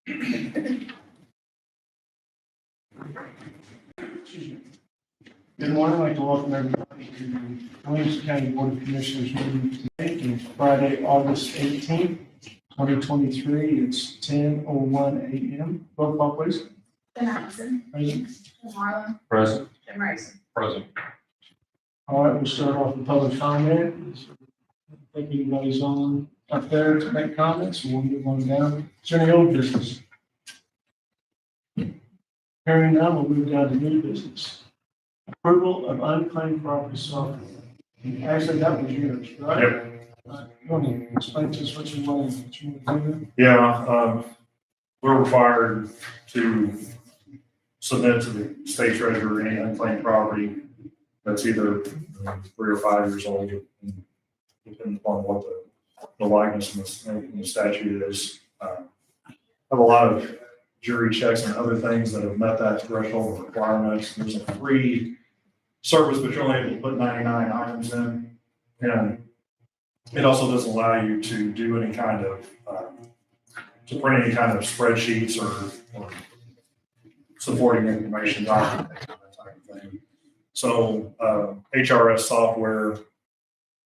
Good morning. I'd like to welcome everybody to the Williamson County Board of Commissioners meeting today. It's Friday, August 18th, 2023. It's 10:01 a.m. Roll call, please. Ben Allison. Present. Jim Harlan. Present. Jim Ricey. Present. All right, we'll start off with public comment. I think anybody's on up there to make comments. We'll move on down. Is there any old business? Hearing none, we'll move down to new business. Approval of unclaimed property software. Actually, that was yours, right? Yep. You want to explain to us what you want to do? Yeah, we're required to submit to the state treasurer any unclaimed property that's either 3 or 5 years old, depending upon what the likeness in the statute is. Have a lot of jury checks and other things that have met that threshold of requirements. There's a free service, but you're only able to put 99 items in. And it also doesn't allow you to do any kind of, to print any kind of spreadsheets or supporting information documents, that type of thing. So HRS software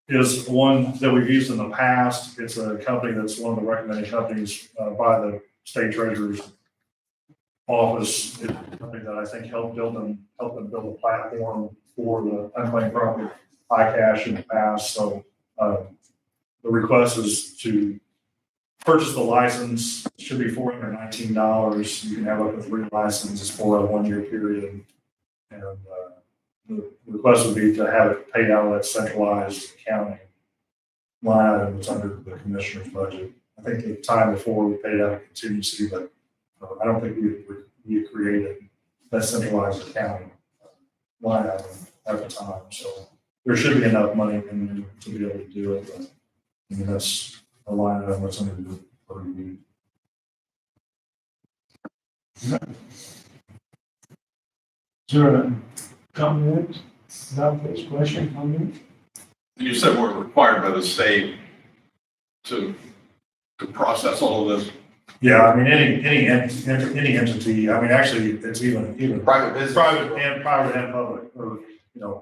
is one that we've used in the past. It's a company that's one of the recommended companies by the state treasurer's office. It's a company that I think helped them build a platform for the unclaimed property iCache in the past. So the request is to purchase the license. It should be $419. You can have up to 3 licenses for a 1-year period. And the request would be to have it paid out of that centralized accounting line item that's under the commissioner's budget. I think the time before we paid out a contingency, but I don't think we created that centralized accounting line item at the time. So there should be enough money in there to be able to do it. But I mean, that's a line item that's under the review. Is there a comment about this question? Comment? You said we're required by the state to process all of this. Yeah, I mean, any entity, I mean, actually, it's even Private business. private and public, or,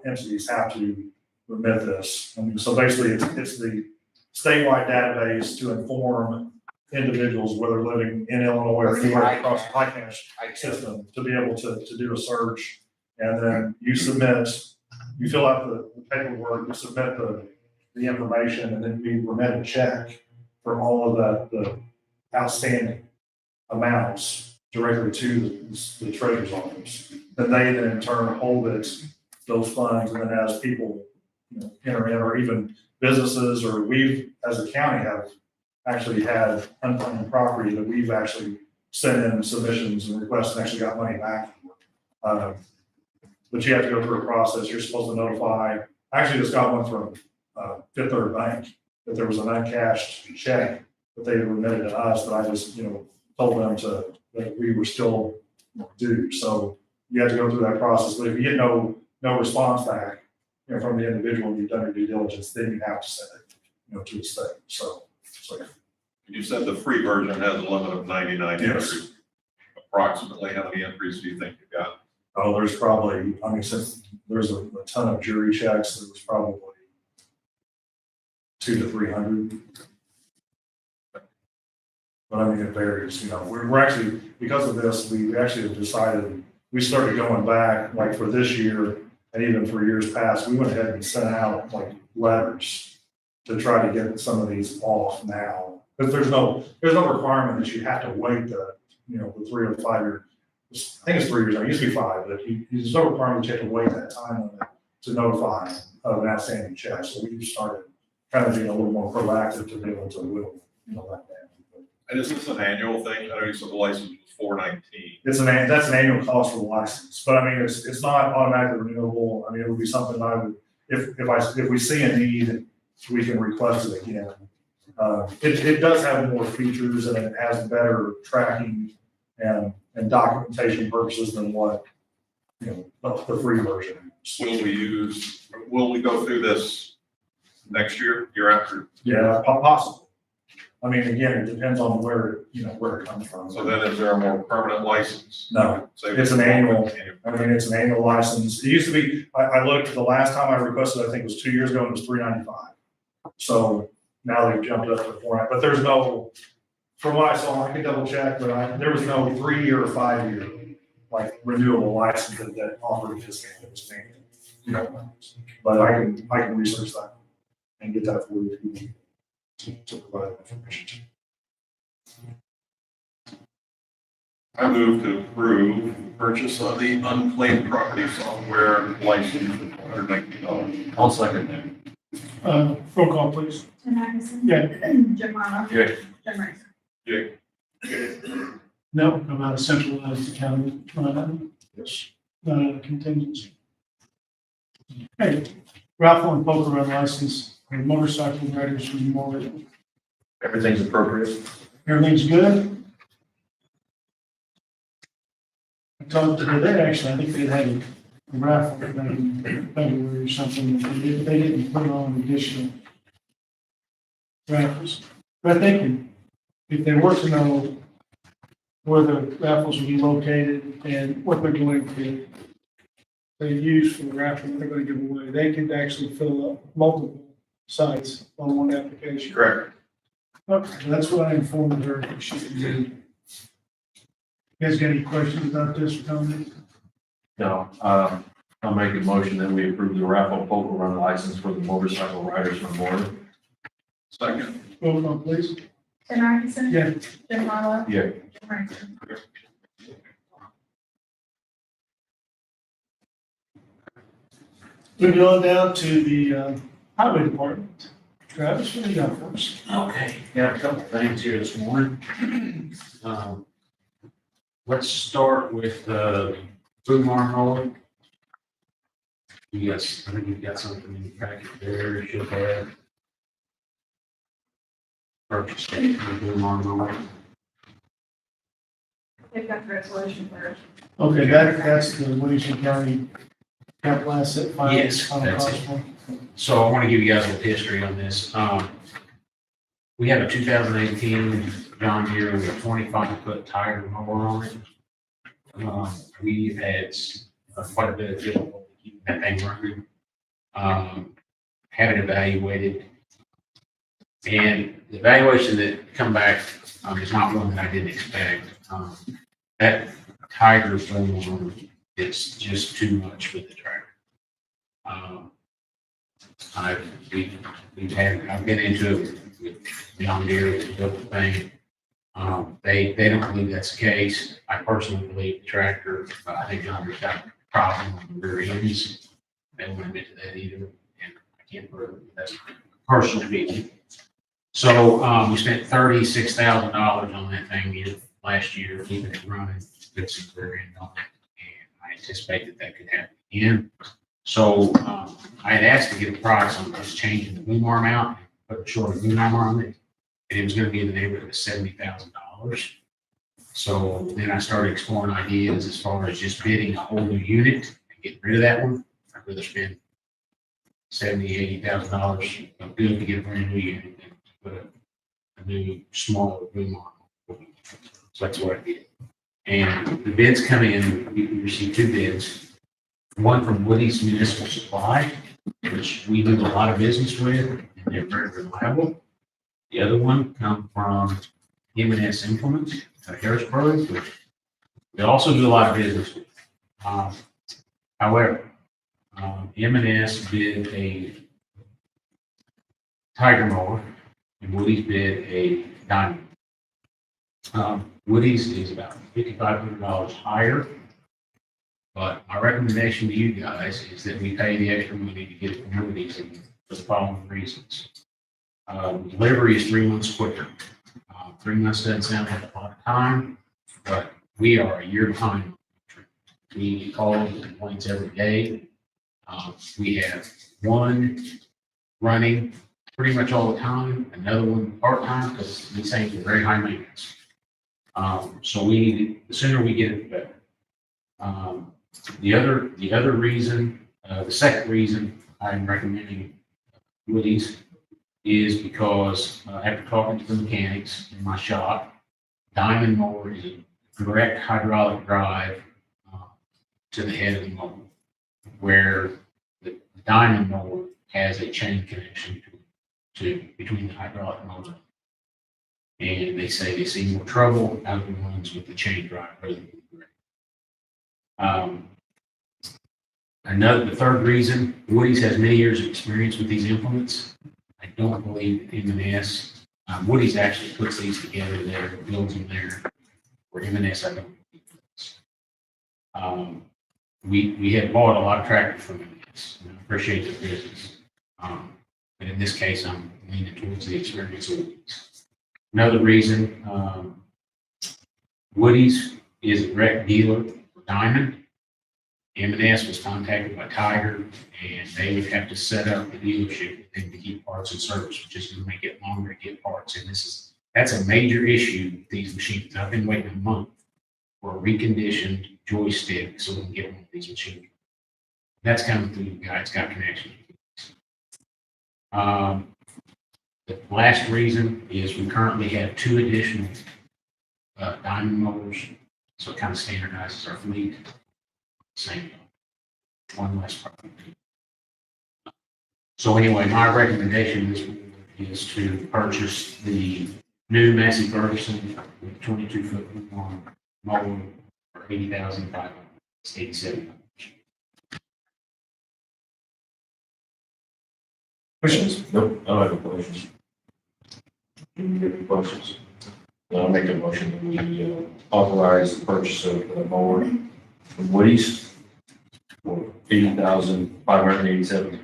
entities have to remit this. I mean, so basically, it's the statewide database to inform individuals, whether living in Illinois or anywhere across the iCache system, to be able to do a search. And then you fill out the paperwork, you submit the information, and then we remit a check for all of the outstanding amounts directly to the treasurer's office. Then they then in turn hold those funds, and then as people enter in, or even businesses, or we've as a county have actually had unclaimed property that we've actually sent in submissions and requests and actually got money back for. But you have to go through a process. You're supposed to notify. I actually just got one from Fifth Third Bank that there was an uncashed check that they remitted to us, but I just, told them that we were still due. So you have to go through that process. But if you get no response back, from the individual, you've done your due diligence, then you have to send it, to the state. So. You said the free version has a limit of 99 Yes. entries. Approximately how many entries do you think you got? Oh, there's probably, since there's a ton of jury checks, there was probably 200 to 300. But I mean, it varies, we're actually, because of this, we actually have decided, we started going back, like for this year, and even for years past, we went ahead and sent out like letters to try to get some of these off now. Because there's no requirement that you have to wait the 3 or 5 year, I think it's 3 years, it used to be 5, but there's no requirement that you have to wait that time limit to notify of an outstanding check. So we started kind of being a little more proactive to be able to whittle that down. And is this an annual thing? I know you said the license was $419. That's an annual cost for the license, but I mean, it's not automatically renewable. I mean, it would be something I would, if we see a need, we can request it again. It does have more features and it has better tracking and documentation purposes than what, the free version is. Will we go through this next year after? Yeah, possible. I mean, again, it depends on where, where it comes from. So then is there a more permanent license? No, Say it's an annual. I mean, it's an annual license. It used to be, I looked, the last time I requested, I think it was 2 years ago, and it was $395. So now they've jumped up to $400, but there's no, from what I saw, I could double check, but there was no 3-year or 5-year, like renewable license that offered a discount. It was annual. But I can research that and get that for you if you need to provide that information. I move to approve purchase of the unclaimed property software license for $419. I'll second that. Roll call, please. Tim Atkinson. Yeah. Jim Marlowe. Yeah. Jim Rice. No, come out of centralized accounting, Yes. contingency. Hey, raffle and poker run license, for motorcycle riders from Memorial. Everything's appropriate. Everything's good? I talked to them today, actually, I think they had a raffle back in February or something, they didn't put on additional raffles. But they can, if they were to know where the raffles will be located and what they're going to they use for the raffle, they're going to give away, they could actually fill up multiple sites on one application. Correct. Okay, that's what I informed her that she could do. You guys got any questions about this or comments? No, I'll make a motion that we approve the raffle poker run license for the motorcycle riders memorial. Second. Roll call, please. Tim Atkinson. Yeah. Jim Marlowe. Yeah. Jim Rice. Moving on down to the highway department. Travis, what do you got for us? Okay, got a couple things here this morning. Let's start with boom arm roller. Yes, I think you've got something in your packet there, you should have. Purchase the boom arm roller. They've got the resolution first. Okay, that's the Williamson County capital asset fund. Yes, that's it. So I want to give you guys a little history on this. We have a 2018 John Deere with a 25-foot tire mower on it. We've had quite a bit of difficulty keeping that thing running. Had it evaluated. And the evaluation that come back is not one that I didn't expect. That tire mower, it's just too much for the tractor. I've been into it with John Deere, with the thing. They don't believe that's the case. I personally believe the tractor, I think John Deere's got a problem with the rear ends. They won't admit to that either, and I can't prove it. That's personal opinion. So, we spent $36,000 on that thing last year, keeping it running, put some rear end on it, and I anticipate that could happen again. So, I had asked to get a price on just changing the boom arm out, put a shorter boom arm on it, and it was gonna be in the neighborhood of $70,000. So then I started exploring ideas as far as just bidding a whole new unit and getting rid of that one. I'd rather spend $80,000 of good to get a brand new unit than to put a new smaller boom arm. So that's what I did. And the bids come in, we received 2 bids. One from Woody's Municipal Supply, which we do a lot of business with, and they're very reliable. The other one come from M&S Implements, Harrisburg, which we also do a lot of business with. However, M&S bid a Tiger mower, and Woody's bid a Diamond. Woody's is about $5,500 higher. But my recommendation to you guys is that we pay the extra money to get it from Woody's for the following reasons. Delivery is 3 months quicker. 3 months doesn't sound like a lot of time, but we are a year behind. We get calls and complaints every day. We have one running pretty much all the time, another one part-time because these things are very high maintenance. So we need, the sooner we get it, the better. The other reason, the second reason I'm recommending Woody's is because after talking to the mechanics in my shop, diamond mower is a direct hydraulic drive to the head of the mower, where the diamond mower has a chain connection to between the hydraulic motor. And they say they see more trouble out of the ones with the chain drive rather than the direct. The third reason, Woody's has many years of experience with these implements. I don't believe M&S, Woody's actually puts these together there, builds them there, where M&S, I don't believe does. We have bought a lot of tractors from M&S, and I appreciate their business. But in this case, I'm leaning towards the experience of Woody's. Another reason, Woody's is a direct dealer for Diamond. M&S was contacted by Tiger, and they would have to set up the dealership with them to keep parts and service, which is going to make it longer to get parts. And that's a major issue with these machines. I've been waiting a month for a reconditioned joystick so we can get one of these machines. That's coming through the guy. It's got connection. The last reason is we currently have 2 additional diamond motors, so it kind of standardizes our fleet. Same, one less problem. So anyway, my recommendation is to purchase the new Massey Ferguson with 22-foot mower for $80,587. Questions? Nope, I don't have any questions. Any questions? I'll make a motion that we authorize the purchase of the mower from Woody's for $80,587.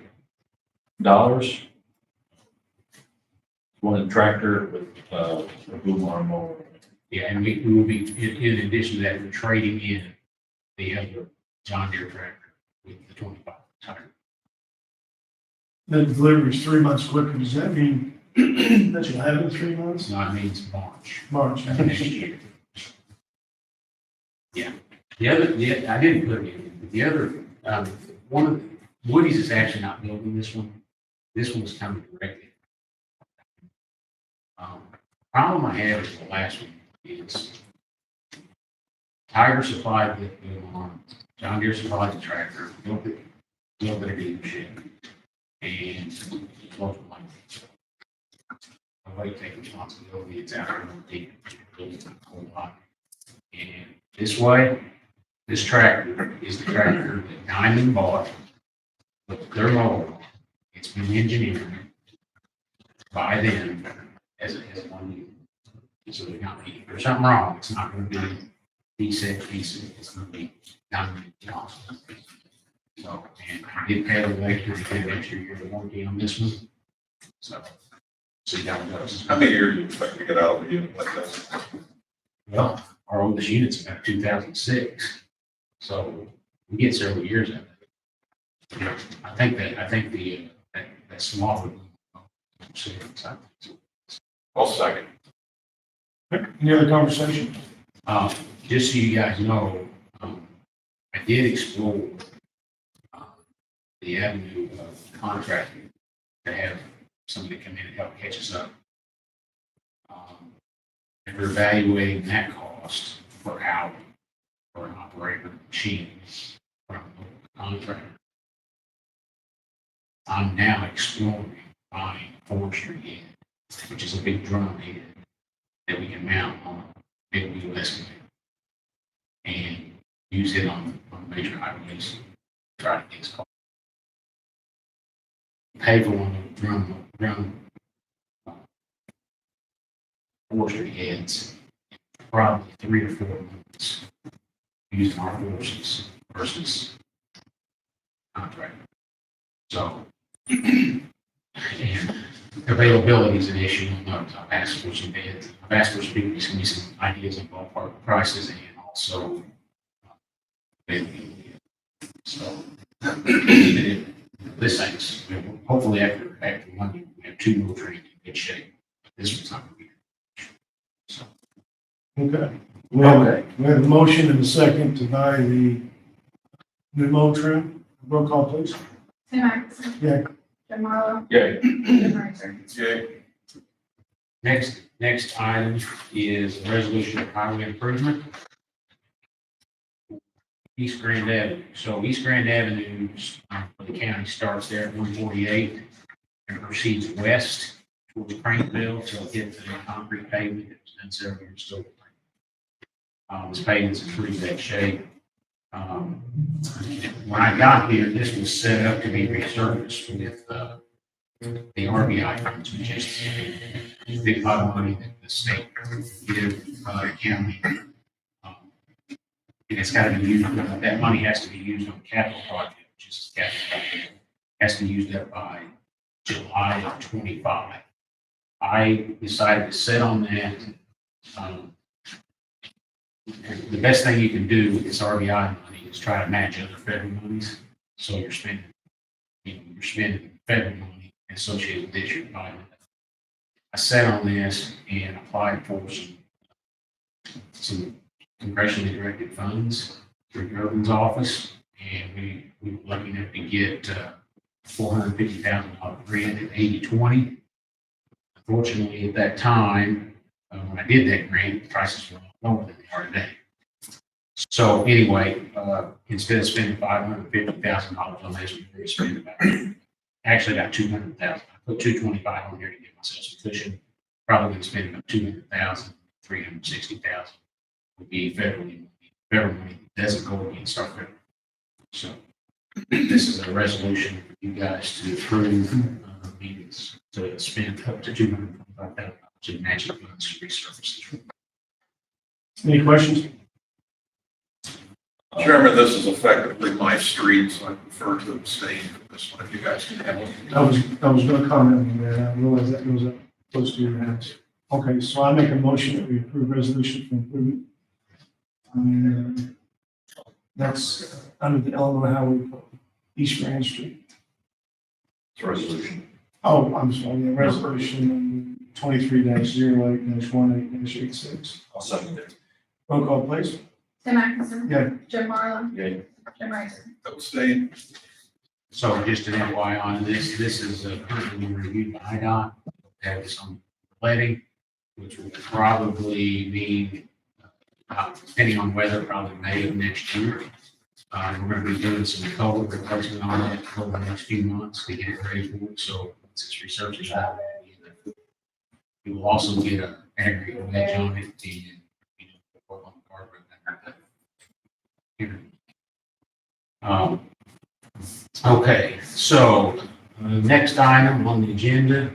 One tractor with a boom arm mower. Yeah, and we will be, in addition to that, we're trading in the other John Deere tractor with the 25 tire. The delivery is 3 months quicker. Does that mean that you'll have it in 3 months? So that means March March. next year. Yeah. I didn't put it in, but the other, one of Woody's is actually not building this one. This one's coming directly. Problem I have is the last one is Tiger supplied the arm, John Deere supplied the tractor, built it at a dealership, and local money. Nobody take responsibility. It's out on the team. Built a whole lot. And this way, this tractor is the tractor that Diamond bought with their mower. It's been engineered by them as one unit. So they're not, if there's something wrong, it's not going to be D6, it's going to be Diamond cost. So, and I did pay the electric, to get an extra year of warranty on this one. So, see how it goes. How many years do you expect to get out of a unit like this? Well, our oldest unit's about 2006, so we get several years out of it. I think that smaller. I'll second. Any other conversation? Just so you guys know, I did explore the avenue of contracting to have somebody come in and help catch us up. And we're evaluating that cost per hour for an operator machine from a contractor. I'm now exploring buying a forestry head, which is a big drum head that we can mount on a big wheel excavator and use it on major highways. Try to get its cost. Pay for one of the drum forestry heads, probably 3 or 4 months using our forces versus contract. So, and availability is an issue. I've asked for some bids. I've asked for some people to give me some ideas of ballpark prices and also availability. So, this thing's hopefully after Monday we have 2 more trained in good shape. This one's not going to be. So, Okay. We have a motion and a second to buy the new mower trim. Roll call, please. Tim Atkinson. Yeah. Jim Marlowe, Yay. Jim Ricer. Yay. Next item is a resolution of highway improvement. East Grand Avenue. So East Grand Avenue, for the county starts there at 148 and proceeds west towards Crankville till it gets to the concrete pavement that was done several years ago. This pavement's in pretty bad shape. When I got here, this was set up to be resurfaced with the RBI funds, which is a big pot of money that the state give the county. And it's got to be used, that money has to be used on capital project, which is capital project, has to be used up by July of 25. I decided to sit on that. The best thing you can do with this RBI money is try to match other federal monies. So you're spending federal money associated with this, you're buying it. I sat on this and applied for some congressionally directed funds through the Urban's office, and we were lucky enough to get $450,000 grant at 80/20. Unfortunately, at that time, when I did that grant, the prices were a lot lower than they are today. So anyway, instead of spending $550,000 on this, we were spending about $200,000. I put $225,000 on here to give myself some cushion. Probably going to spend about $200,000, $360,000 would be federal money that doesn't go against our federal. So this is a resolution for you guys to approve, means to spend up to $225,000 in matching funds to resurface. Any questions? Chairman, this is effectively my street, so I prefer to abstain from this one if you guys can have it. I was going to comment on that. I realize that goes up close to your house. Okay, so I make a motion that we approve resolution for improvement. That's under the Illinois Highway Code, East Grand Street. It's a resolution. Oh, I'm sorry, the resolution 23-08-18-86. I'll second it. Roll call, please. Tim Atkinson. Yeah. Jim Marlowe, Yay. Jim Ricer. Abstain. So just an FYI on this, this is currently being reviewed by IDOT. Have this on letting, which will probably mean, depending on weather, probably May of next year. We're going to be doing some culvert replacement on that over the next few months to get it ready for it. So once it's researched out, you will also get an aggregate wedge on it and work on the carpet. Okay, so next item on the agenda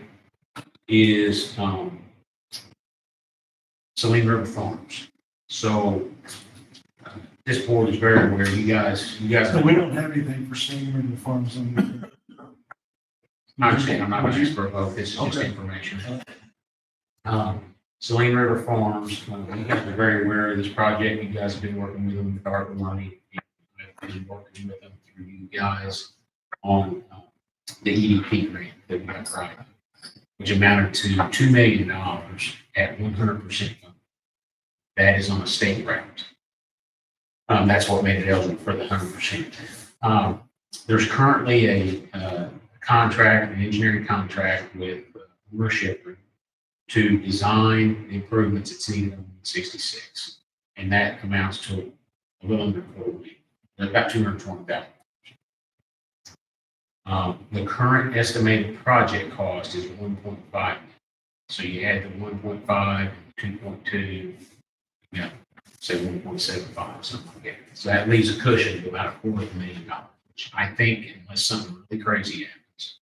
is Saline River Farms. So this board is very aware, you guys. So we don't have anything for Saline River Farms on here. I understand, I'm not an expert about this, it's just Okay. information. Saline River Farms, you guys are very aware of this project, you guys have been working with them with ARPA money. I've been working with them through you guys on the EDP grant that we got right, which amounted to $2 million at 100%. That is on a state route. That's what made it eligible for the 100%. There's currently a contract, an engineering contract with ownership to design the improvements that's needed on 166. And that amounts to a little under $4 million, about $220,000. The current estimated project cost is 1.5 million. So you add the 1.5 and 2.2, say 1.75, something like that. So that leaves a cushion of about $250,000, which I think, unless something really crazy happens,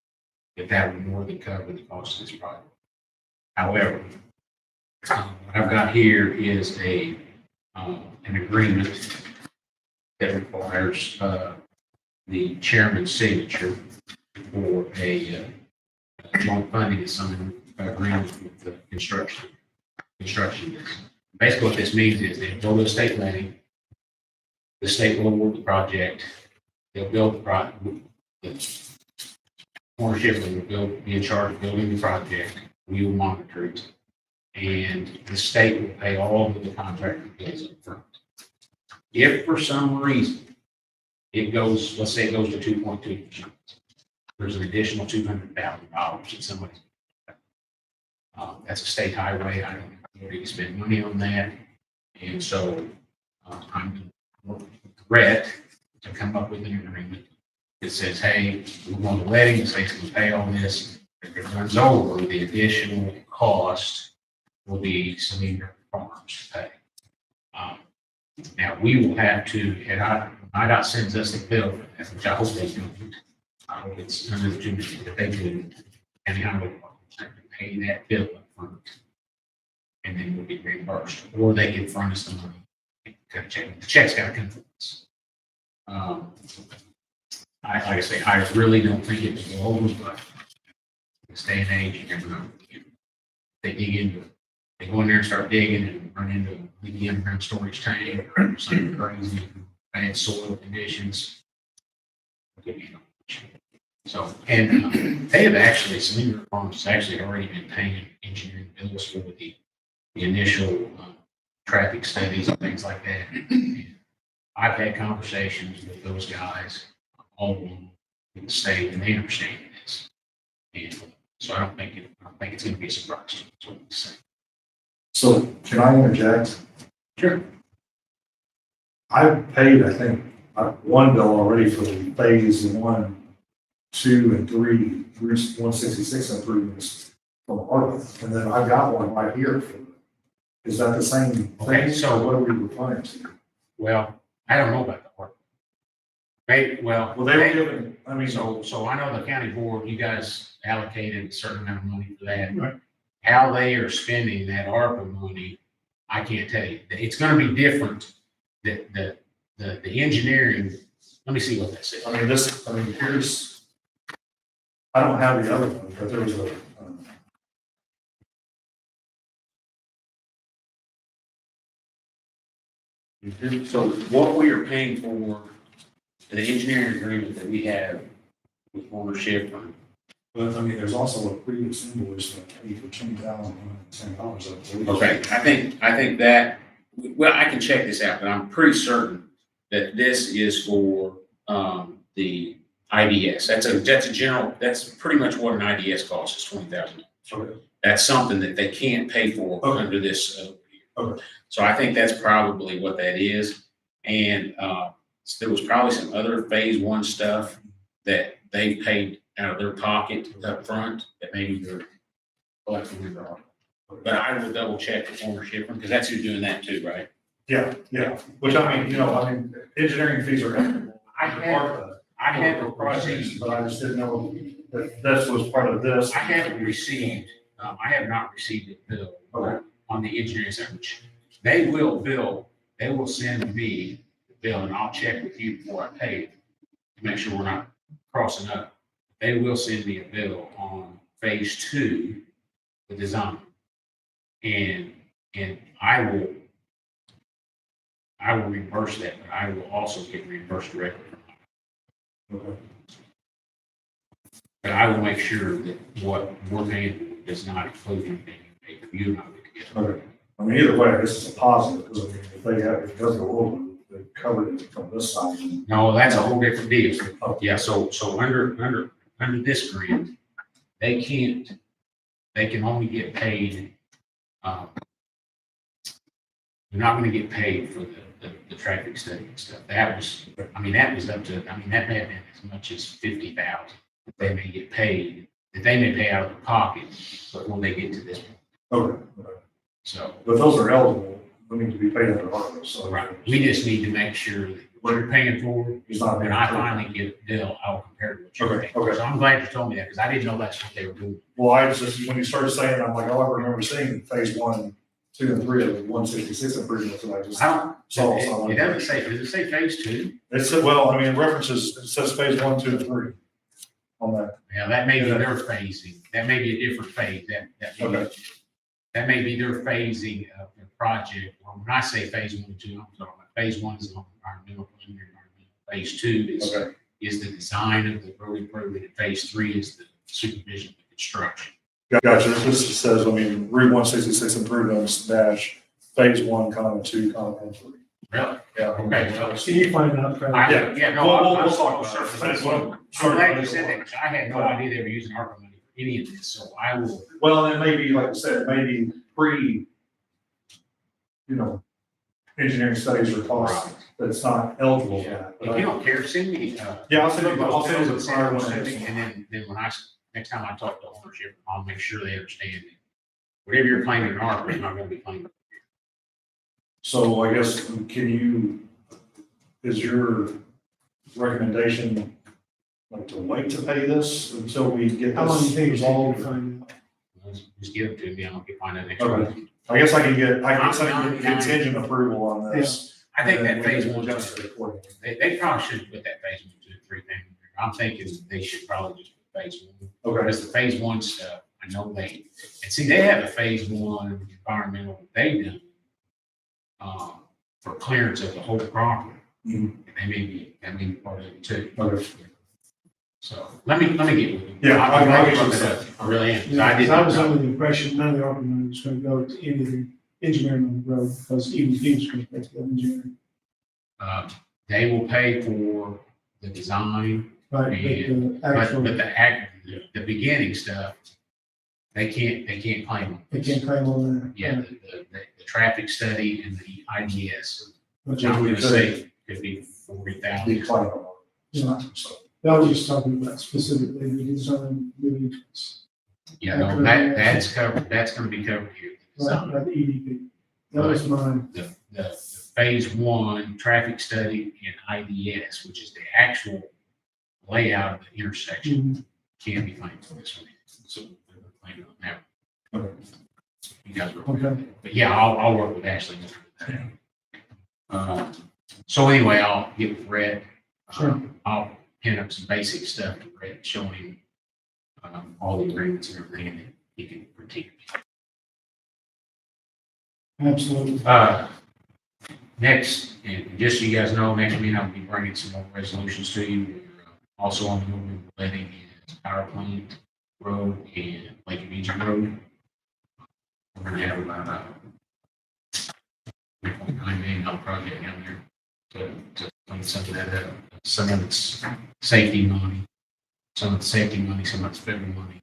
that would more than cover the cost of this project. However, what I've got here is an agreement that requires the chairman's signature for a joint funding agreement with the construction. Basically, what this means is they go to the state levy, the state will award the project, they'll build the project, the ownership will be in charge of building the project, we will monitor it, and the state will pay all of the contractor bills up front. If for some reason it goes, let's say it goes to 2.2%, there's an additional $200,000 that somebody's. That's a state highway. I don't need to spend money on that. And so I'm going to work with Brett to come up with an agreement that says, hey, we're going to let him, the state's going to pay all this. If it runs over, the additional cost will be Salinger Farms to pay. Now, we will have to, and IDOT sends us a bill, which I hope they do. I hope it's under the 2 million that they do, and the highway department have to pay that bill up front. And then we'll be reimbursed, or they can front us the money. The check's got to come from us. Like I say, I really don't think it will go over, but in this day and age, you never know. They dig into it. They go in there and start digging and run into the underground storage tank or something crazy, bad soil conditions. So, and they have actually, Salinger Farms has actually already been paying engineering bills for the initial traffic studies and things like that. And I've had conversations with those guys all along in the state, and they understand this. And so I don't think it's going to be a surprise to them. That's what I'm saying. So can I interject? Sure. I've paid, I think, one bill already for the phase 1, 2, and 3, Route 166 improvements from ARPA. And then I've got one right here. Is that the same thing? Okay, so- What are we referring to? Well, I don't know about the work. Maybe, well, Well, they were given, I mean, so I know the county board, you guys allocated a certain amount of money for that. Right. How they are spending that ARPA money, I can't tell you. It's gonna be different. The engineering, let me see what that says. here's, I don't have the other one, but there was a, So what we are paying for, the engineering agreement that we have with ownership, but there's also a previous invoice that paid for $20,110. okay, I think that, well, I can check this out, but I'm pretty certain that this is for, the IDS. That's a general, that's pretty much what an IDS costs, is $20,000. Okay. That's something that they can't pay for Okay. under this. Okay. So I think that's probably what that is. And, there was probably some other phase 1 stuff that they paid out of their pocket up front that maybe they're collecting it wrong. But I will double check the ownership because that's who's doing that too, right? Yeah, which engineering fees are. I have a project, But I just didn't know that this was part of this. I haven't received, I have not received a bill Okay. on the engineering side, which they will send me the bill and I'll check with you before I pay it to make sure we're not crossing up. They will send me a bill on phase 2, the design. And I will reimburse that, but I will also get reimbursed directly from them. Okay. But I will make sure that what we're paying does not include anything paid for you and I together. Okay. Either way, this is a positive, because if it does go over, they covered it from this side. No, that's a whole different deal. Oh. Yeah, so under this grant, they can only get paid, they're not gonna get paid for the traffic study and stuff. That was up to, that may have been as much as 50,000. They may get paid, that they may pay out of their pocket, but when they get to this point. Okay. So, But those are eligible, we need to be paid under ARPA, so. right, we just need to make sure that what you're paying for, He's not. when I finally get a bill, I'll compare to what you're Okay, paying. okay. So I'm glad you told me that, because I didn't know that's what they were doing. Well, I just, when you started saying, I'm like, oh, I remember seeing phase 1, 2, and 3 of the 166 improvements, and I just I don't, saw. it doesn't say, does it say phase 2? It said, it references, it says phase 1, 2, and 3 on that. Yeah, that may be their phasing. That may be a different phase. Okay. That may be their phasing of the project. Or when I say phase 1 and 2, I'm talking about phase 1 is environmental, preliminary environmental. Phase 2 Okay. is the design of the road improvement, and phase 3 is the supervision of the construction. Gotcha. This says, Route 166 improvements dash phase 1, 2, and 3. Really? Yeah. Okay, well, So you find out, Fred. yeah, no, We'll I'm talk about it. That's what I'm- I'm glad you said that, because I had no idea they were using ARPA money for any of this, so I will, Well, it may be, like I said, maybe engineering studies or costs that's not eligible for that. if you don't care, send me, Yeah, I'll send you the prior one. And then when next time I talk to ownership, I'll make sure they understand that whatever you're claiming in ARPA is not gonna be claimed. So I guess, is your recommendation like to wait to pay this until we get How long do you this think it's going resolved? to find out? Just give it to me, I'll get find out next Okay. week. I guess I can get contingent approval on this. I think and then that we phase can one, adjust it accordingly. they probably should put that phase 1, 2, 3 thing. in there. I'm thinking they should probably just put phase 1. Okay, Because the phase 1 stuff, I know and see, they have a phase 1 environmental they've done for clearance of the whole property. Mhm. That may be part of it too. okay. So let me get with you. Yeah, I'll I'll get get with you it. I really am. 'Cause Yeah, I did 'cause I not was know. under the impression none of the ARPA money was going to go to any of the engineering on the road, because he was going to pay for the engineering. They will pay for the design, Right, but the actual, but the beginning stuff, they can't claim on. they can't claim on that. Yeah, the traffic study and the IDS, Which I'm we gonna could- say could be Be 40,000. claimed on. Yeah. So, that was just talking about specifically the design, moving towards, Yeah, no, that's covered, that's gonna be covered here. The right, design. by the EDP. That was mine. The phase 1 traffic study and IDS, which is the actual layout of the intersection, can be claimed for this one. So we're claiming on that. okay. You guys are, Okay. but yeah, I'll work with Ashley. So anyway, I'll get with Red. Sure. I'll pin up some basic stuff to Red, showing him all the agreements and everything, and then he can critique. Absolutely. Next, and just so you guys know, next meeting I'll be bringing some more resolutions to you. We're also on the moving letting in Power Plant Road and Lake Mtg Road. We're gonna have about $3.9 million project down there to clean some of that up. Some of it's safety money, some of it's safety money, some of it's federal money.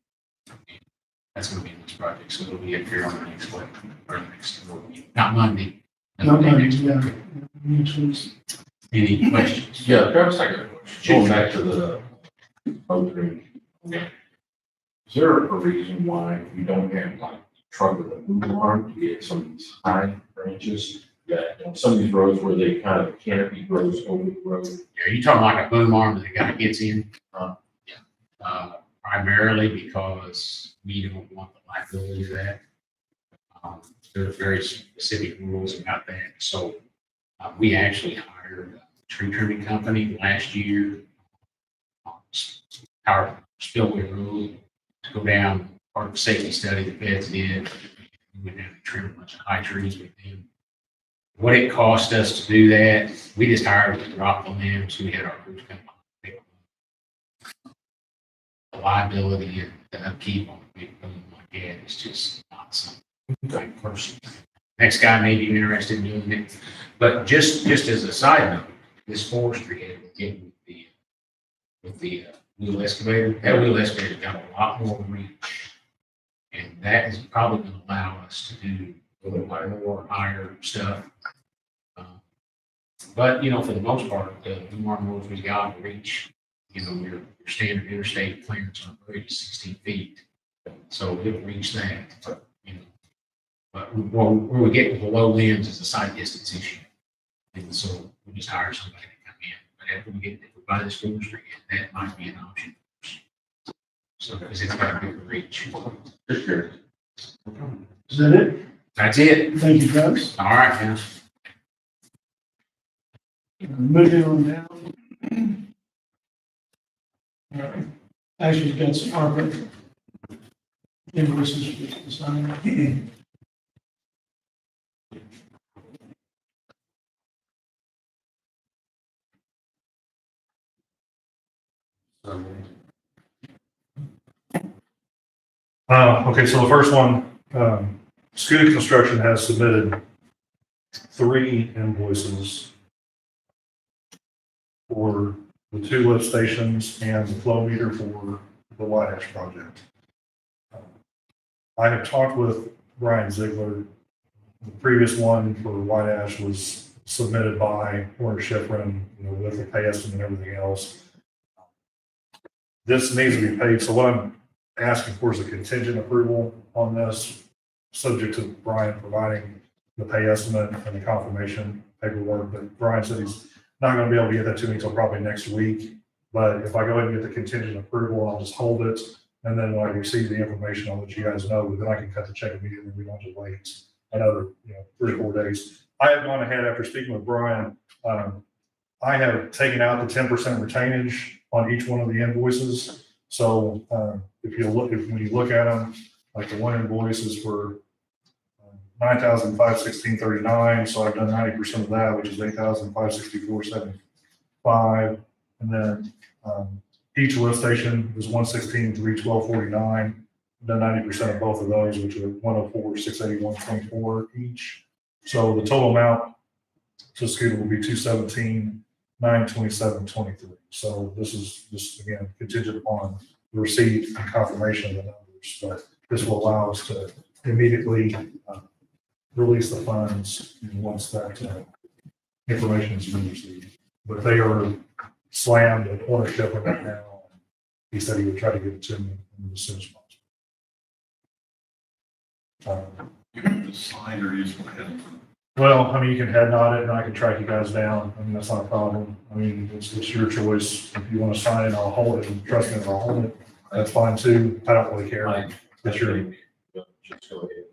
That's gonna be in this project, so it'll be up here on the next week, or next, not Monday. Not Monday mine, next week. yeah. Next week's- Any questions? Yeah, Travis, I got a question. Going back to the opening. Is there a reason why we don't have like truck with a boom arm to get some of these high branches? That some of these roads where they kind of canopy grows over the road. Are you talking like a boom arm that the guy gets in? Uh. Yeah. Primarily because we don't want the liability of that. There are very specific rules about that. So we actually hired a tree trimming company last year. Our spillway road to go down, part of the safety study the feds did. We went down and trimmed a bunch of high trees with them. What it cost us to do that, we just hired them to drop the limbs. We had our crews come on. The liability and the upkeep on a big boom like that is just not something I personally. Next guy may be interested in doing it, but just as a side note, this forestry head we're getting with the wheel excavator, that wheel excavator got a lot more reach. And that is probably going to allow us to do a little more higher stuff. But, you know, for the most part, the more roads we got reach, you know, your standard interstate clearance on a bridge is 16 feet. So it'll reach that, you know. But where we get below limbs is a site distance issue. And so we just hire somebody to come in. But if we buy this forestry, that might be an option. So, because it's got a bigger reach. Just curious. Is that it? That's it. Thank you, Travis. All right, now. Moving on now. All right. Actually, we've got some ARPA invoices to sign. Okay, so the first one, Scuda Construction has submitted 3 invoices for the 2 lift stations and the flow meter for the White Ash project. I have talked with Brian Ziegler. The previous one for White Ash was submitted by Warner Schifrin, with the pay estimate and everything else. This needs to be paid, so what I'm asking for is a contingent approval on this, subject to Brian providing the pay estimate and the confirmation paperwork, but Brian said he's not gonna be able to get that to me until probably next week. But if I go ahead and get the contingent approval, I'll just hold it, and then when I receive the information, I'll let you guys know, but then I can cut the check immediately, we don't have to wait another, 3 or 4 days. I have gone ahead after speaking with Brian, I have taken out the 10% retainage on each one of the invoices. So, when you look at them, like the one invoice is for $9,516.39, so I've done 90% of that, which is $8,564.75. And then each lift station is $116,312.49. I've done 90% of both of those, which are $104,681.24 each. So the total amount to Scooter will be $217,927.23. So this is just again contingent upon the receipt and confirmation of the numbers, but this will allow us to immediately release the funds once that information has been received. But they are slammed at ownership right now. He said he would try to get it to me as soon as possible. You have to sign or you just want to head? Well, I mean, you can head nod it and I can track you guys down. I mean, that's not a problem. I mean, it's your choice. If you want to sign it, I'll hold it, and trust me, I'll hold it. That's fine too. I don't really care. That's your. Just go ahead.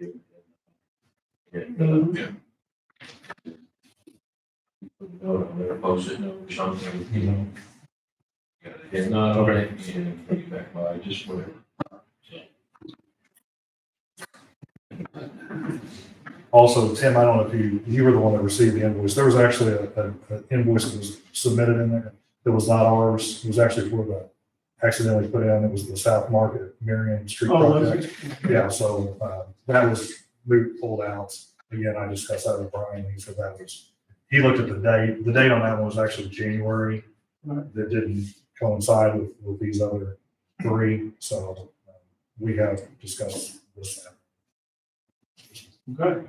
Note on there, post it, note or something, Got a head nod on it, and bring it back by, just whatever. Also, Tim, I don't know if you were the one that received the invoice. There was actually an invoice that was submitted in there that was not ours. It was actually for the, accidentally put in, it was the South Market Marion Street project. Yeah, so that was pulled out. Again, I discussed that with Brian. He said that was, he looked at the date. The date on that one was actually January. That didn't coincide with these other 3. So we have discussed this now. Okay.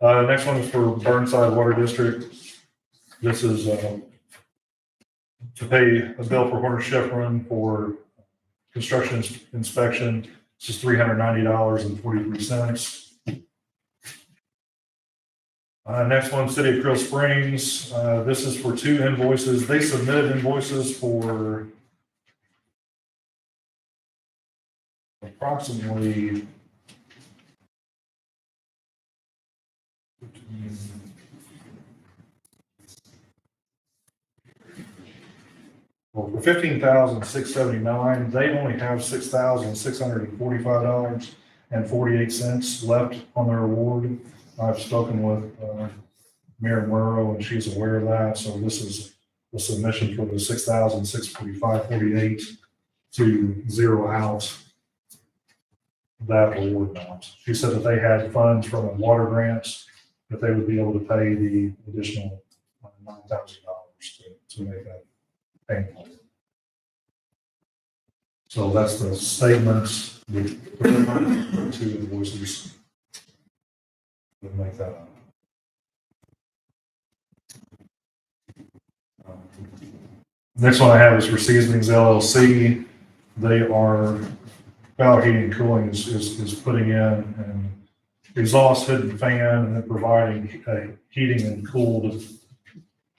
Next one is for Burnside Water District. This is to pay a bill for Horner Schifrin for construction inspection. This is $390.43. Next one, City of Creole Springs. This is for 2 invoices. They submitted invoices for approximately for $15,679. They only have $6,645.48 left on their award. I've spoken with Mayor Murrow, and she's aware of that. So this is the submission for the $6,645.48 to zero out that award amount. She said that they had funds from a water grant that they would be able to pay the additional $9,000 to make that payment. So that's the statements with 2 invoices that make that up. Next one I have is for Seasonings LLC. They are, Valley Heating and Cooling is putting in an exhaust hood and fan, and then providing a heating and cooled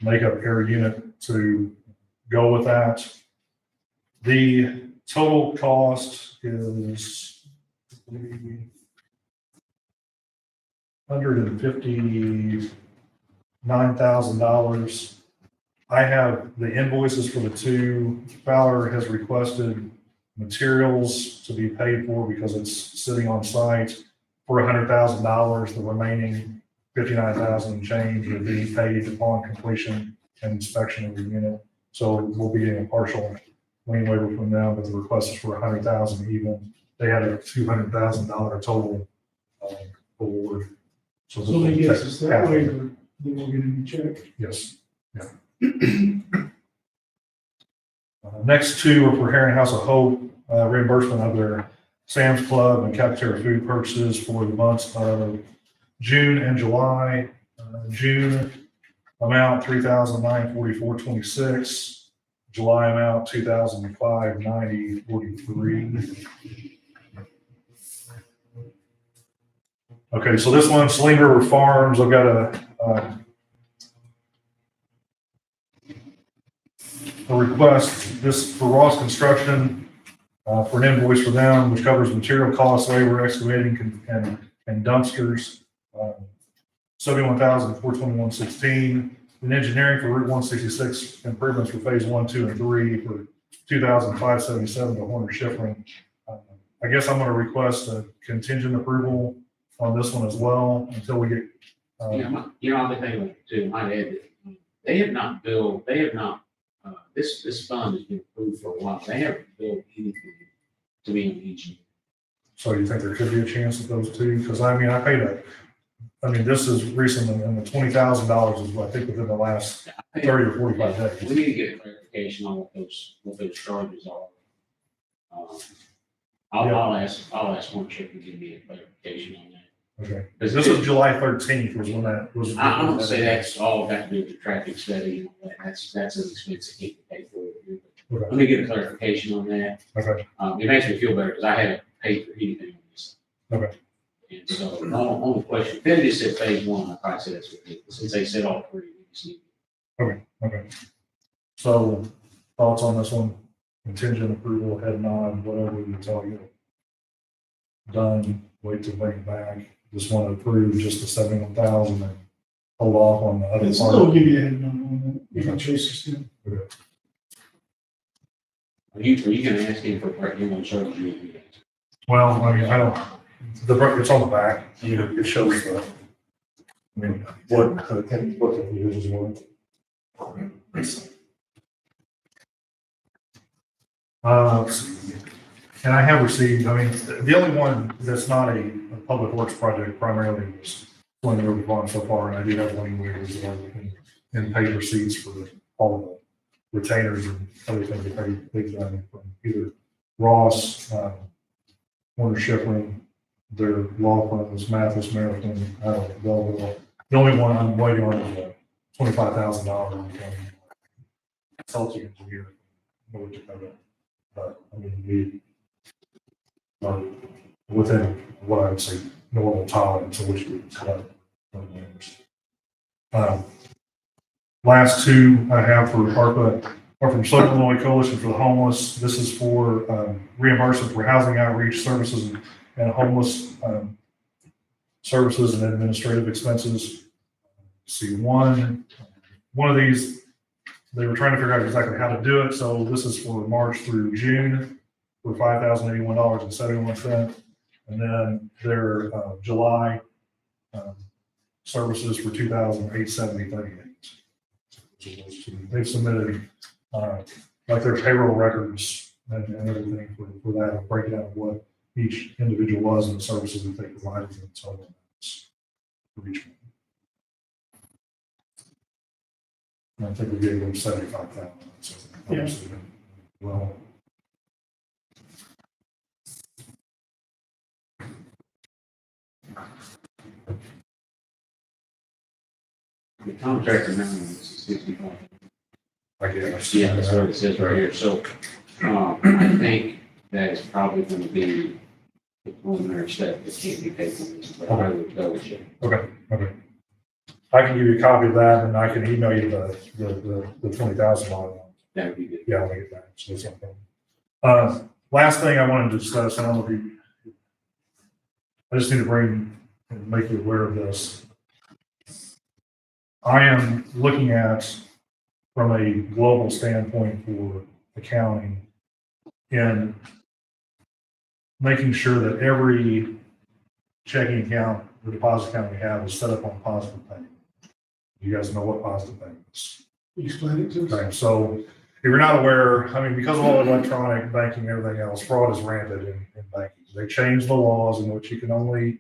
makeup air unit to go with that. The total cost is $159,000. I have the invoices for the 2. Fowler has requested materials to be paid for because it's sitting on site for $100,000. The remaining $59,000 and change will be paid upon completion and inspection of the unit. So we'll be getting a partial lien waiver from them, but the request is for $100,000 even. They had a $200,000 total award. So So they get us that waiver, Then we'll get a new check. Yes, yeah. Next two are for Herring House of Hope, reimbursement of their Sam's Club and cafeteria food purchases for the months of June and July. June amount $3,944.26. July amount $2,590.43. Okay, so this one, Saline River Farms, I've got a request, this for Ross Construction, for an invoice for them, which covers material costs, labor, excavating, and dumpsters. $71,421.16. And engineering for Route 166 improvements for phase 1, 2, and 3 for $2,577 to Horner Schifrin. I guess I'm going to request a contingent approval on this one as well until we get. I've been thinking too, might add that they have not, this fund has been approved for a while. They haven't billed anything to me each year. So you think there could be a chance of those two? Because I paid this is recently, and the $20,000 is, I think, within the last 30 or 45 days. We need to get a clarification on what those charges are. I'll ask one chick to give me a clarification on that. Okay. This was July 13th was when that was. I'm gonna say that's all got to do with the traffic study and all that. That's an expense that he can pay for it. Okay. Let me get a clarification on that. Okay. It makes me feel better because I haven't paid for anything on this. Okay. And so on the question, if they just said phase 1, I probably said that's ridiculous. Since they said all 3, we just need. Okay. So thoughts on this one? Contingent approval, head nod, whatever you tell you. Done, wait to bring it back. Just want to approve just the 71,000 and hold off on the other It's part. still give you a head number on that. You can chase this in. Are you gonna ask him for parking on charge? Well, I don't, it's on the back, it shows the, what the views is worth. And I have received, the only one that's not a public works project primarily is one that we've gone so far, and I do have one waivers and paid receipts for all of the retainers and everything that they've done from either Ross, Horner Schifrin, their law firms, Mathis, Marathon, Belleville. The only one I'm waiting on is a $25,000 consulting engineer from North Dakota. But we are within what I would say normal tolerance of which we collect from members. Last two I have for ARPA are from Southern Illinois Coalition for the Homeless. This is for reimbursement for housing outreach services and homeless services and administrative expenses. See, one of these, they were trying to figure out exactly how to do it. So this is for March through June for $5,081.71. And then their July services for $2,870.38. They've submitted like their payroll records and everything for that, a breakdown of what each individual was and the services that they provided and so on for each one. And I think we gave them 75,000. So obviously, well. The contract amount is 65. I guess. Yeah, that's what it says right here. So, I think that is probably going to be the preliminary step that can't be taken, but I would double check. Okay. I can give you a copy of that and I can email you the $20,000 one. That would be good. Yeah, I'll make it back. So it's no problem. Last thing I wanted to discuss, I don't know if you, I just need to make you aware of this. I am looking at, from a global standpoint for accounting, and making sure that every checking account, the deposit account we have is set up on positive payment. You guys know what positive payment is. Explain it to us. Okay, so if you're not aware, because of all electronic banking and everything else, fraud is rampant in banking. They changed the laws in which you can only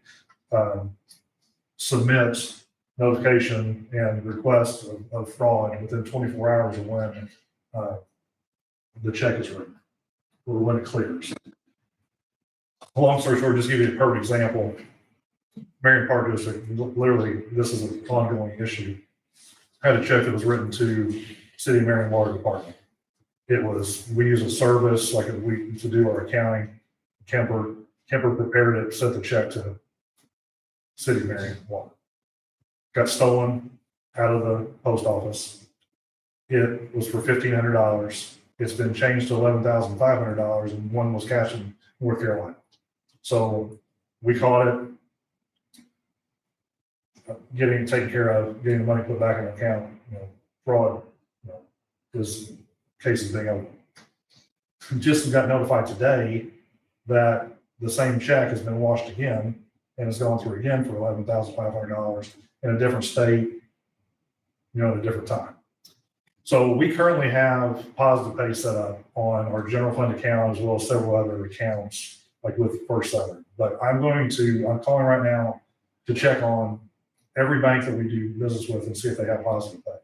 submit notification and request of fraud within 24 hours of when the check is written, or when it clears. Long story short, just give you a perfect example. Marion Park District, literally, this is an ongoing issue. Had a check that was written to City of Marion Water Department. It was, we use a service like we to do our accounting. Kemper prepared it, sent the check to City of Marion Water. Got stolen out of the post office. It was for $1,500. It's been changed to $11,500, and one was cashed in North Carolina. So we caught it, getting it taken care of, getting the money put back in the account. Fraud, this case is being opened. Just got notified today that the same check has been washed again and has gone through again for $11,500 in a different state, at a different time. So we currently have positive pay set up on our general fund account as well as several other accounts, like with First Southern. But I'm calling right now to check on every bank that we do business with and see if they have positive pay.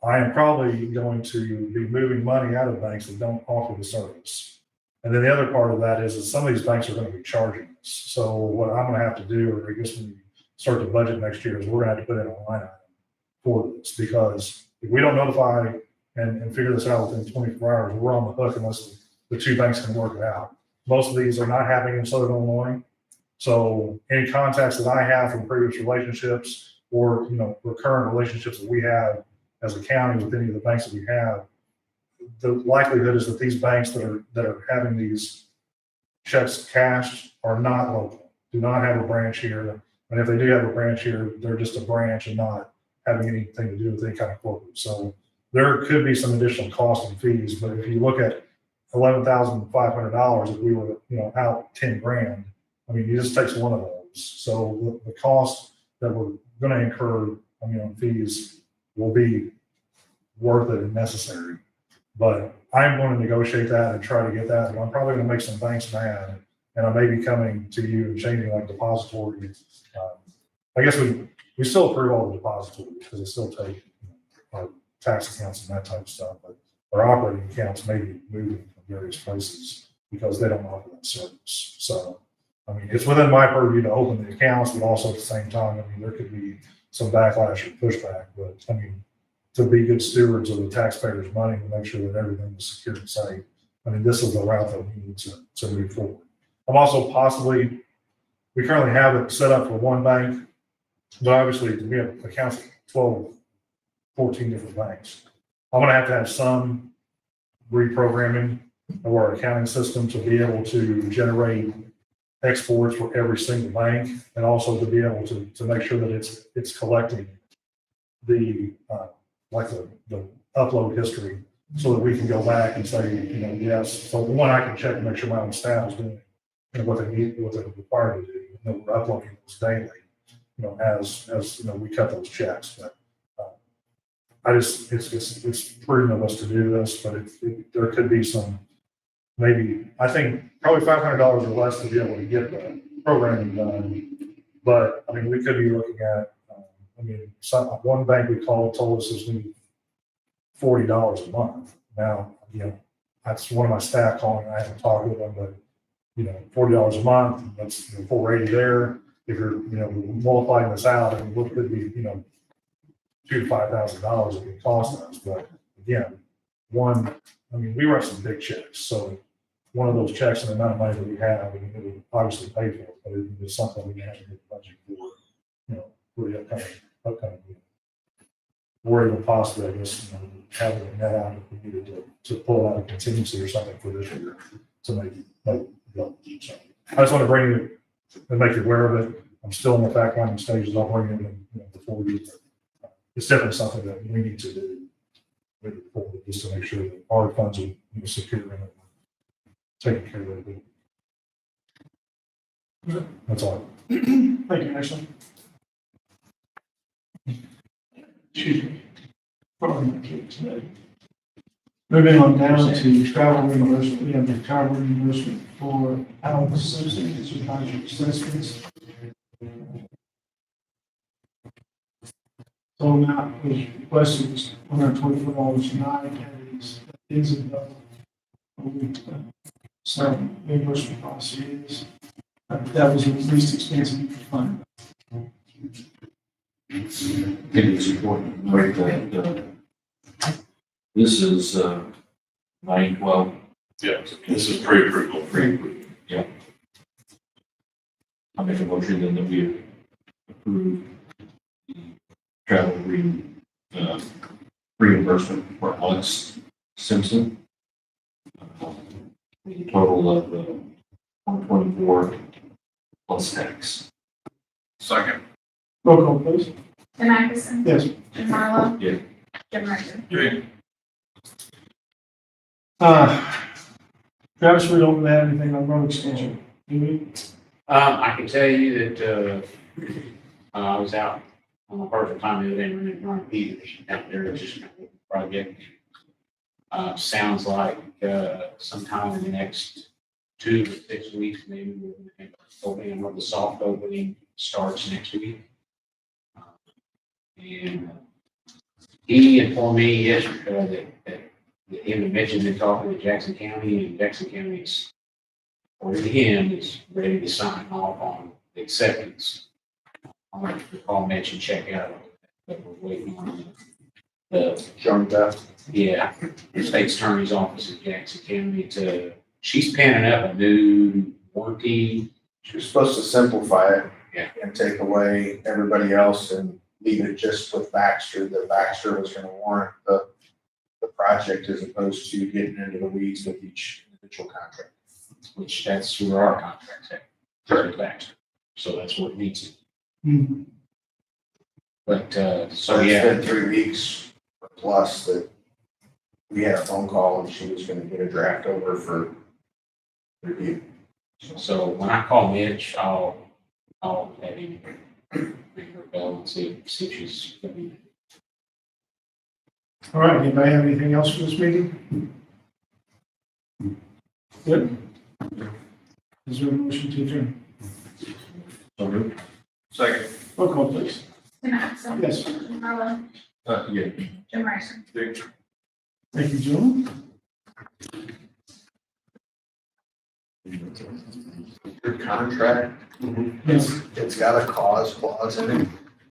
I am probably going to be moving money out of banks that don't offer the service. And then the other part of that is that some of these banks are going to be charging us. So what I'm going to have to do, or I guess when we start the budget next year, is we're going to have to put in a line item for this, because if we don't notify and figure this out within 24 hours, we're on the hook unless the two banks can work it out. Most of these are not happening in Southern Illinois. So any contacts that I have from previous relationships or, recurrent relationships that we have as a county with any of the banks that we have, the likelihood is that these banks that are having these checks cashed are not local, do not have a branch here. And if they do have a branch here, they're just a branch and not having anything to do with any kind of corporate. So there could be some additional costs and fees, but if you look at $11,500, if we were, out 10 grand, it just takes one of those. So the cost that we're going to incur, on fees will be worth it and necessary. But I'm going to negotiate that and try to get that. And I'm probably going to make some banks mad, and I may be coming to you and changing like depository. I guess we still approve all the depositories because they still take our tax accounts and that type of stuff. But our operating accounts may be moving from various places because they don't offer that service. So, it's within my purview to open the accounts, but also at the same time, there could be some backlash or pushback. But to be good stewards of the taxpayers' money and make sure that everything is secure and safe, this is the route that we need to move forward. I'm also we currently have it set up for one bank, but obviously we have accounts at 12, 14 different banks. I'm going to have some reprogramming of our accounting system to be able to generate exports for every single bank, and also to be able to make sure that it's collecting the upload history so that we can go back and say, yes. So one, I can check and make sure my own staff is doing what they need, what they're required to do. We're uploading those daily, as we cut those checks. But it's prudent of us to do this, but there could be some, maybe, I think probably $500 or less to be able to get the programming done. But we could be looking at, one bank we called told us it's going to be $40 a month. Now, that's one of my staff calling. I haven't talked with them, but $40 a month, that's $480 there. If you're, multiplying this out, what could be, $2,000 to $5,000 it could cost us. But again, we write some big checks. So one of those checks and the amount of money that we have, it would obviously pay for it, but it is something we have to get the budget for, for the upcoming year. Or even possibly, I guess, having it net out if we needed to pull out a contingency or something for this year to make it go. So I just want to bring you and make you aware of it. I'm still in the fact finding stages. I'll bring it in before you. It's definitely something that we need to do moving forward, just to make sure that our funds are secure and taken care of. That's all. Thank you, Ashley. Excuse me. Moving on down to travel reimbursement, we have the travel reimbursement for Alpha Associates with contract assessments. Total amount was requested was $124 nine days. That is available. So reimbursement policy is, that was the least expensive you could find. I think it's important to note that, this is, 9/12. Yeah, this is pre-approval. Pre-approved, yeah. I make a motion then that we approve the travel reimbursement for Alex Simpson. With a total of, 124 plus tax. Second. Roll call, please. Tim Atkinson. Yes. Jim Marlowe. Yeah. Jim Ricer. Great. Travis, we don't have anything on road extension, do we? I can tell you that, I was out on my personal time the other day, running Peters out there, just a project. Sounds like, sometime in the next 2 to 6 weeks, maybe we're going to have an opening, or the soft opening starts next week. And he informed me yesterday that him had mentioned in talking with Jackson County, and Jackson County is, according to him, is ready to sign off on the acceptance. I want to call, mention, check out, that we're waiting on the yeah, the state attorney's office in Jackson County she's panning up a new warranty. She was supposed to simplify it. Yeah. And take away everybody else and leave it just with Baxter, that Baxter was gonna warrant the project as opposed to getting into the weeds with each individual contract. Which that's where our contract's at, third Baxter. So that's what it needs to. Hmm. But, So so it's yeah, been 3 weeks plus that we had a phone call and she was gonna get a draft over for review. so when I call Mitch, I'll have him ring her bell and see if she's gonna be. All right, anybody have anything else for this meeting? Good. Is there a motion to adjourn? So moved. Second. Roll call, please. Tim Atkinson. Yes. Jim Marlowe. Yeah. Jim Ricer. Thank you, gentlemen. Your contract, Yes. it's got a cause clause in it.